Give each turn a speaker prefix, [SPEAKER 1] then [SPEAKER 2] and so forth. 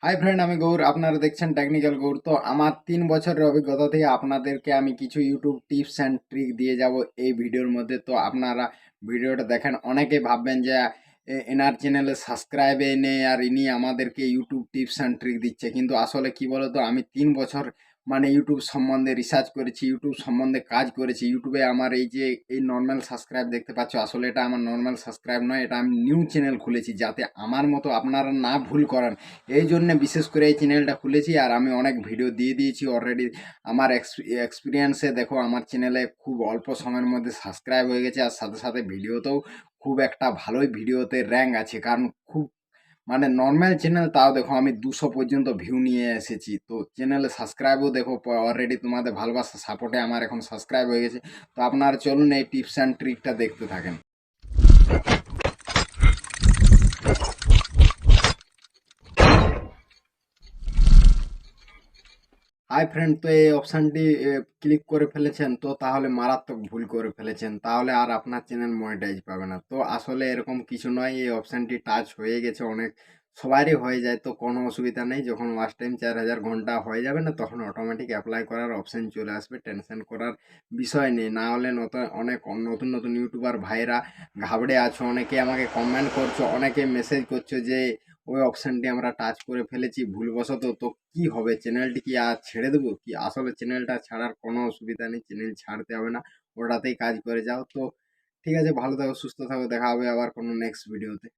[SPEAKER 1] Hi friend, আমি গৌর। আপনারা দেখছেন টেকনিক্যাল গৌর। তো আমার 3 বছরের অভিজ্ঞতা থেকে আপনাদেরকে আমি কিছু ইউটিউব টিপস অ্যান্ড ট্রিক দিয়ে যাব এই ভিডিওর মধ্যে। তো আপনারা ভিডিওটা দেখেন। অনেকে ভাববেন যে এনার চ্যানেলে সাবস্ক্রাইবে নেই আর ইনি আমাদেরকে ইউটিউব টিপস অ্যান্ড ট্রিক দিচ্ছে, কিন্তু আসলে কি বলতো, আমি 3 বছর ইউটিউব সম্বন্ধে রিসার্চ করেছি, ইউটিউব সম্বন্ধে কাজ করেছি। ইউটিউবে আমার এই যে এই নর্মাল সাবস্ক্রাইব দেখতে পাচ্ছ, আসলে এটা আমার নর্মাল সাবস্ক্রাইব নয়, এটা আমি নিউ চ্যানেল খুলেছি যাতে আমার মতো আপনারা না ভুল করেন। এই জন্যে বিশেষ করে এই চ্যানেলটা খুলেছি। আর আমি অনেক ভিডিও দিয়ে দিয়েছি অলরেডি। আমার এক্সপিরিয়েন্সে দেখো, আমার চ্যানেলে খুব অল্প সময়ের মধ্যে সাবস্ক্রাইব হয়ে গেছে, আর সাথে সাথে ভিডিওতেও খুব একটা ভালোই ভিডিওতে র্যাঙ্ক আছে। কারণ খুব নর্মাল চ্যানেল, তাও দেখো আমি 200 পর্যন্ত ভিউ নিয়ে এসেছি। তো চ্যানেলে সাবস্ক্রাইবও দেখো অলরেডি তোমাদের ভালোবাসা সাপোর্টে আমার এখন সাবস্ক্রাইব হয়ে গেছে। তো আপনারা চলুন এই টিপস অ্যান্ড ট্রিকটা দেখতে থাকেন। হাই ফ্রেন্ড, তো এই অপশানটি ক্লিক করে ফেলেছেন, তো তাহলে মারাত্মক ভুল করে ফেলেছেন। তাহলে আর আপনার চ্যানেল মনিটাইজ পাবে না। তো আসলে এরকম কিছু নয়, এই অপশানটি টাচ হয়ে গেছে অনেক, সবারই হয়ে যায়। তো কোনো অসুবিধা নেই, যখন ওয়াচ টাইম 4000 ঘন্টা হয়ে যাবে না, তখন অটোমেটিক অ্যাপ্লাই করার অপশান চলে আসবে। টেনশন করার বিষয় নেই। না হলে অনেক নতুন নতুন ইউটিউবার ভাইরা ঘাবড়ে আছো, অনেকে আমাকে কমেন্ট করছো, অনেকে মেসেজ করছো যে ওই অপশানটি আমরা টাচ করে ফেলেছি ভুলবশত। তো কি হবে, চ্যানেলটি কি আর ছেড়ে দেবো? কি আসলে চ্যানেলটা ছাড়ার কোনো অসুবিধা নেই, চ্যানেল ছাড়তে হবে না, ওটাতেই কাজ করে যাও। তো ঠিক আছে, ভালো থাকো, সুস্থ থাকো, দেখা হবে আবার কোনো নেক্সট ভিডিওতে।